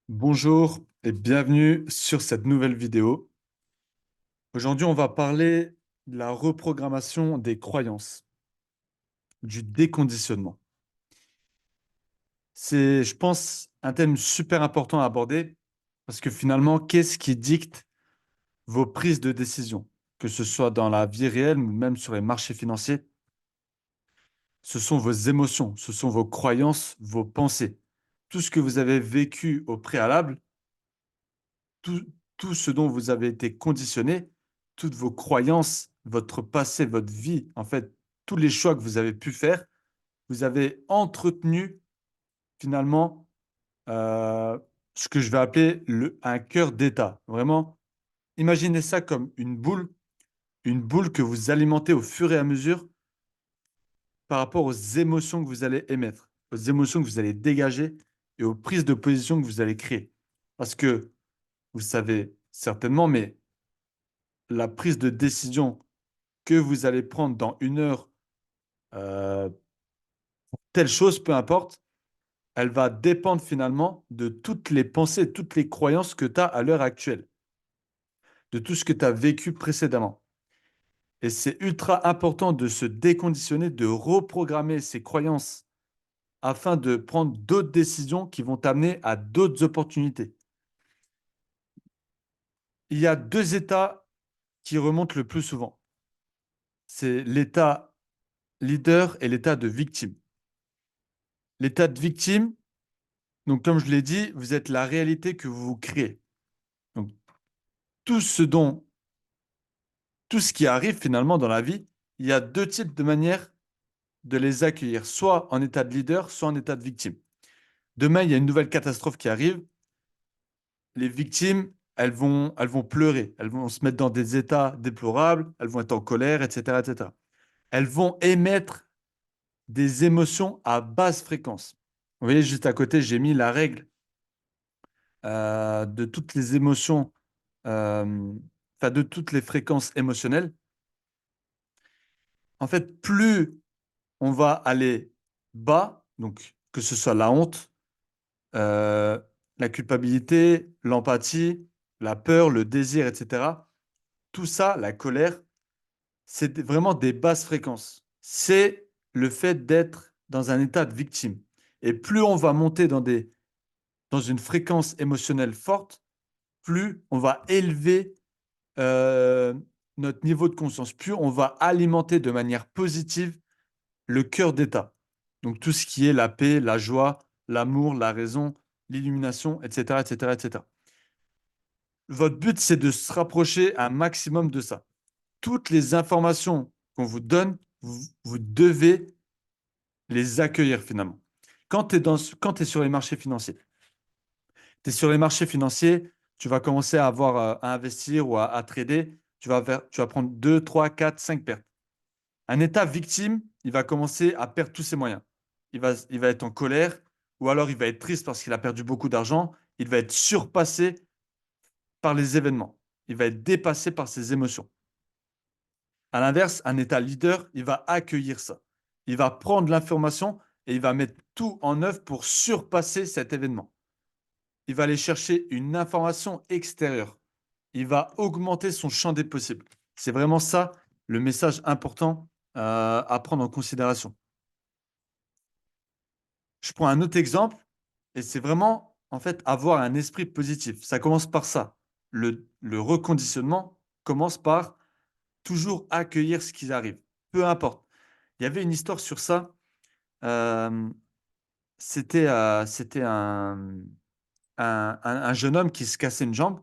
Bonjour et bienvenue sur cette nouvelle vidéo. Aujourd'hui, on va parler de la reprogrammation des croyances, du déconditionnement. C'est, je pense, un thème super important à aborder parce que finalement, qu'est-ce qui dicte vos prises de décision, que ce soit dans la vie réelle ou même sur les marchés financiers? Ce sont vos émotions, ce sont vos croyances, vos pensées. Tout ce que vous avez vécu au préalable, tout, tout ce dont vous avez été conditionné, toutes vos croyances, votre passé, votre vie, en fait, tous les choix que vous avez pu faire, vous avez entretenu finalement euh, ce que je vais appeler un cœur d'état. Vraiment, imaginez ça comme une boule que vous alimentez au fur et à mesure par rapport aux émotions que vous allez émettre, aux émotions que vous allez dégager et aux prises de position que vous allez créer. Parce que vous savez certainement, mais la prise de décision que vous allez prendre dans une heure, euh, telle chose, peu importe, elle va dépendre finalement de toutes les pensées, toutes les croyances que tu as à l'heure actuelle, de tout ce que tu as vécu précédemment. Et c'est ultra important de se déconditionner, de reprogrammer ses croyances afin de prendre d'autres décisions qui vont t'amener à d'autres opportunités. Il y a deux états qui remontent le plus souvent. C'est l'état leader et l'état de victime. L'état de victime, donc comme je l'ai dit, vous êtes la réalité que vous vous créez. Donc tout ce dont, tout ce qui arrive finalement dans la vie, il y a deux types de manières de les accueillir, soit en état de leader, soit en état de victime. Demain, il y a une nouvelle catastrophe qui arrive. Les victimes, elles vont pleurer, elles vont se mettre dans des états déplorables, elles vont être en colère, etc., etc. Elles vont émettre des émotions à basse fréquence. Vous voyez, juste à côté, j'ai mis la règle de toutes les émotions, euh, enfin de toutes les fréquences émotionnelles. En fait, plus on va aller bas, donc que ce soit la honte, euh, la culpabilité, l'empathie, la peur, le désir, etc. Tout ça, la colère, c'est vraiment des basses fréquences. C'est le fait d'être dans un état de victime. Et plus on va monter dans une fréquence émotionnelle forte, plus on va élever euh, notre niveau de conscience, plus on va alimenter de manière positive le cœur d'état. Donc tout ce qui est la paix, la joie, l'amour, la raison, l'illumination, etc., etc., etc. Votre but, c'est de se rapprocher un maximum de ça. Toutes les informations qu'on vous donne, vous devez les accueillir finalement. Quand tu es sur les marchés financiers, tu es sur les marchés financiers, tu vas commencer à avoir à investir ou à trader, tu vas prendre 2, 3, 4, 5 pertes. Un état victime, il va commencer à perdre tous ses moyens. Il va être en colère ou alors il va être triste parce qu'il a perdu beaucoup d'argent. Il va être surpassé par les événements. Il va être dépassé par ses émotions. À l'inverse, un état leader, il va accueillir ça. Il va prendre l'information et il va mettre tout en œuvre pour surpasser cet événement. Il va aller chercher une information extérieure. Il va augmenter son champ des possibles. C'est vraiment ça le message important à prendre en considération. Je prends un autre exemple et c'est vraiment en fait avoir un esprit positif. Ça commence par ça. Le reconditionnement commence par toujours accueillir ce qui arrive, peu importe. Il y avait une histoire sur ça. euh, c'était un jeune homme qui se cassait une jambe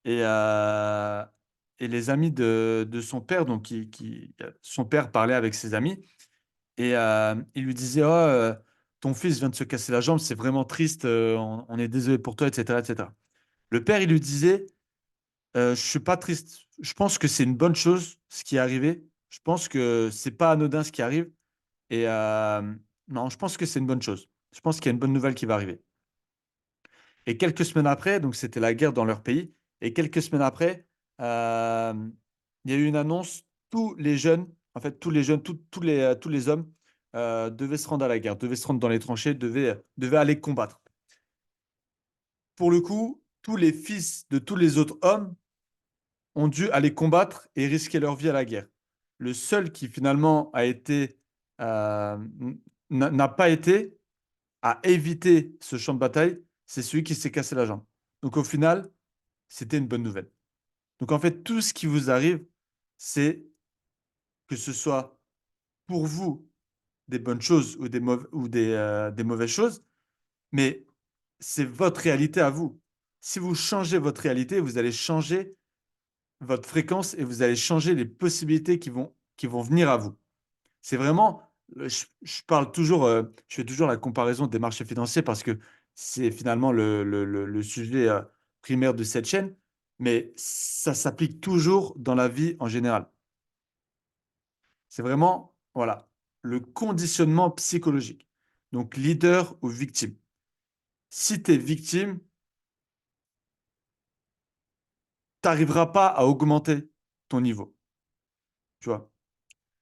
et les amis de son père, donc son père parlait avec ses amis et il lui disait, oh, ton fils vient de se casser la jambe, c'est vraiment triste, on est désolé pour toi, etc., etc. Le père, il lui disait, je suis pas triste, je pense que c'est une bonne chose ce qui est arrivé, je pense que c'est pas anodin ce qui arrive et non, je pense que c'est une bonne chose. Je pense qu'il y a une bonne nouvelle qui va arriver. Et quelques semaines après, donc c'était la guerre dans leur pays, et quelques semaines après, euh, il y a eu une annonce, tous les jeunes, en fait tous les jeunes, tous les hommes devaient se rendre à la guerre, devaient se rendre dans les tranchées, devaient aller combattre. pour le coup, tous les fils de tous les autres hommes ont dû aller combattre et risquer leur vie à la guerre. Le seul qui finalement a été, euh, n'a pas été, à éviter ce champ de bataille, c'est celui qui s'est cassé la jambe. Donc au final, c'était une bonne nouvelle. Donc en fait, tout ce qui vous arrive, c'est que ce soit pour vous des bonnes choses ou des mauvaises choses, mais c'est votre réalité à vous. Si vous changez votre réalité, vous allez changer votre fréquence et vous allez changer les possibilités qui vont venir à vous. C'est vraiment, je parle toujours, je fais toujours la comparaison des marchés financiers parce que c'est finalement le sujet primaire de cette chaîne, mais ça s'applique toujours dans la vie en général. C'est vraiment, voilà, le conditionnement psychologique. Donc, leader ou victime. Si tu es victime, tu n'arriveras pas à augmenter ton niveau. Tu vois.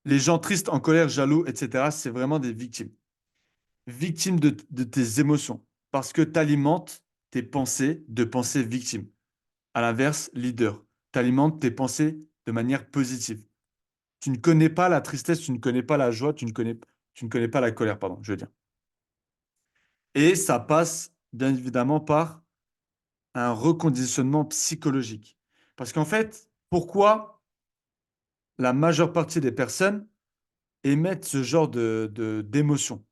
Les gens tristes, en colère, jaloux, etc., c'est vraiment des victimes. Victimes de tes émotions. Parce que tu alimentes tes pensées de pensées victimes. À l'inverse, leader. Tu alimentes tes pensées de manière positive. Tu ne connais pas la tristesse, tu ne connais pas la joie, tu ne connais pas la colère, pardon, je veux dire. Et ça passe, bien évidemment, par un reconditionnement psychologique. Parce qu'en fait, pourquoi la majeure partie des personnes émettent ce genre d'émotions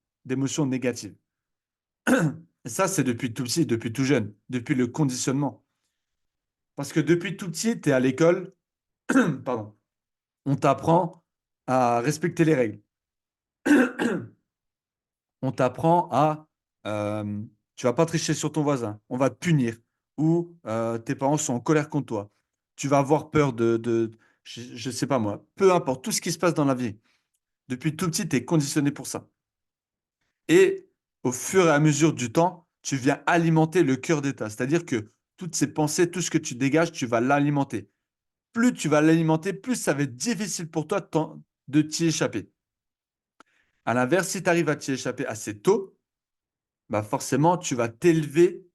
négatives? Et ça, c'est depuis tout petit, depuis tout jeune, depuis le conditionnement. Parce que depuis tout petit, tu es à l'école, pardon, on t'apprend à respecter les règles. On t'apprend à, tu vas pas tricher sur ton voisin, on va te punir, ou tes parents sont en colère contre toi. Tu vas avoir peur je sais pas moi, peu importe, tout ce qui se passe dans la vie. Depuis tout petit, tu es conditionné pour ça. Et au fur et à mesure du temps, tu viens alimenter le cœur d'État. C'est-à-dire que toutes ces pensées, tout ce que tu dégages, tu vas l'alimenter. Plus tu vas l'alimenter, plus ça va être difficile pour toi de t'y échapper. À l'inverse, si tu arrives à t'y échapper assez tôt, bah forcément, tu vas t'élever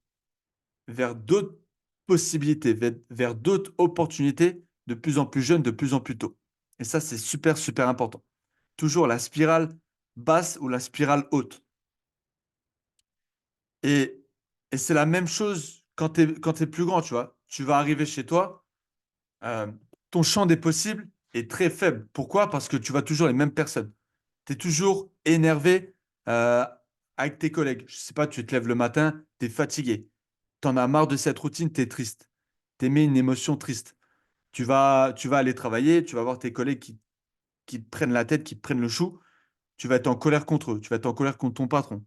vers d'autres possibilités, vers d'autres opportunités de plus en plus jeunes, de plus en plus tôt. Et ça, c'est super, super important. Toujours la spirale basse ou la spirale haute. Et, et c'est la même chose quand tu es plus grand, tu vois. Tu vas arriver chez toi, euh, ton champ des possibles est très faible. Pourquoi? Parce que tu vois toujours les mêmes personnes. Tu es toujours énervé euh, avec tes collègues. Je sais pas, tu te lèves le matin, tu es fatigué. Tu en as marre de cette routine, tu es triste. Tu émets une émotion triste. Tu vas aller travailler, tu vas voir tes collègues qui te prennent la tête, qui te prennent le chou. Tu vas être en colère contre eux. Tu vas être en colère contre ton patron.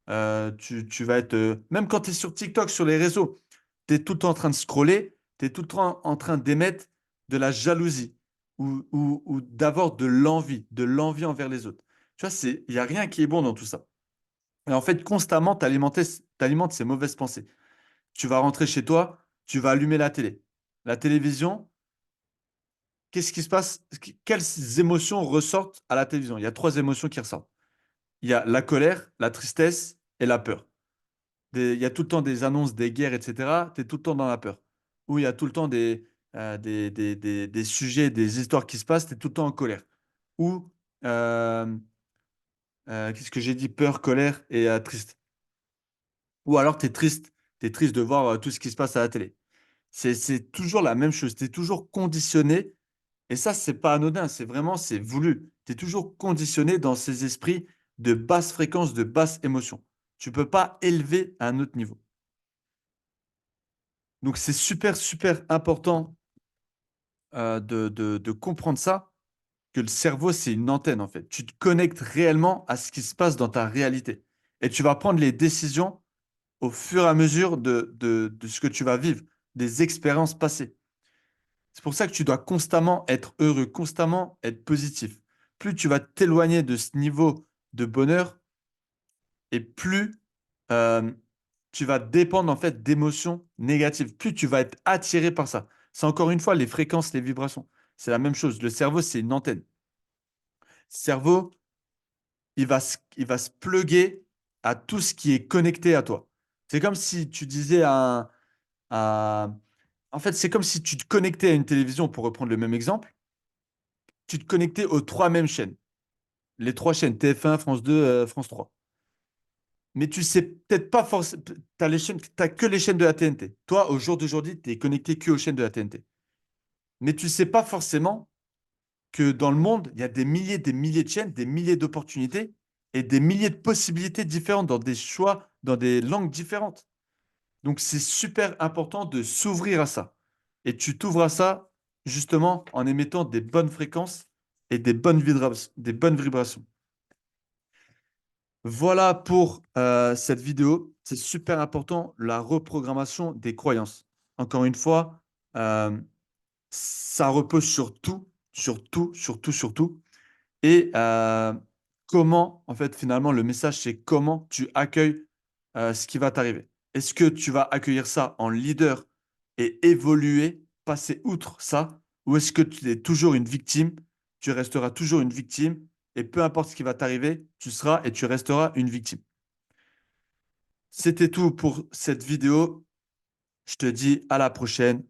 Tu vas être. Même quand tu es sur TikTok, sur les réseaux, tu es tout le temps en train de scroller, tu es tout le temps en train d'émettre de la jalousie ou d'avoir de l'envie envers les autres. Tu vois, il n'y a rien qui est bon dans tout ça. Et en fait, constamment, tu alimentes ces mauvaises pensées. Tu vas rentrer chez toi, tu vas allumer la télé. La télévision, qu'est-ce qui se passe? Quelles émotions ressortent à la télévision? Il y a trois émotions qui ressortent. Il y a la colère, la tristesse et la peur. Il y a tout le temps des annonces des guerres, etc. Tu es tout le temps dans la peur. Ou il y a tout le temps des sujets, des histoires qui se passent, tu es tout le temps en colère. Ou, euh, qu'est-ce que j'ai dit? Peur, colère et triste. Ou alors tu es triste de voir tout ce qui se passe à la télé. C'est toujours la même chose. Tu es toujours conditionné. Et ça, c'est pas anodin. C'est vraiment, c'est voulu. Tu es toujours conditionné dans ces esprits de basse fréquence, de basse émotion. Tu peux pas élever à un autre niveau. Donc, c'est super, super important de comprendre ça, que le cerveau, c'est une antenne, en fait. Tu te connectes réellement à ce qui se passe dans ta réalité. Et tu vas prendre les décisions au fur et à mesure de ce que tu vas vivre, des expériences passées. C'est pour ça que tu dois constamment être heureux, constamment être positif. Plus tu vas t'éloigner de ce niveau de bonheur et plus euh, tu vas dépendre en fait d'émotions négatives. Plus tu vas être attiré par ça. C'est encore une fois les fréquences, les vibrations. C'est la même chose. Le cerveau, c'est une antenne. Le cerveau, il va se pluguer à tout ce qui est connecté à toi. C'est comme si tu disais à à... En fait, c'est comme si tu te connectais à une télévision, pour reprendre le même exemple, tu te connectais aux trois mêmes chaînes. Les trois chaînes, TF1, France 2, France 3. Mais tu sais peut-être pas forcément... Tu as les chaînes, t'as que les chaînes de la TNT. Toi, au jour d'aujourd'hui, tu es connecté que aux chaînes de la TNT. Mais tu sais pas forcément que dans le monde, il y a des milliers de chaînes, des milliers d'opportunités et des milliers de possibilités différentes dans des choix, dans des langues différentes. Donc, c'est super important de s'ouvrir à ça. Et tu t'ouvres à ça justement en émettant des bonnes fréquences et des bonnes vibrations. Voilà pour cette vidéo. C'est super important, la reprogrammation des croyances. Encore une fois, euh, ça repose sur tout, sur tout, sur tout, sur tout. Et comment, en fait, finalement, le message, c'est comment tu accueilles ce qui va t'arriver. Est-ce que tu vas accueillir ça en leader et évoluer, passer outre ça, ou est-ce que tu es toujours une victime, tu resteras toujours une victime, et peu importe ce qui va t'arriver, tu seras et tu resteras une victime. C'était tout pour cette vidéo. Je te dis à la prochaine.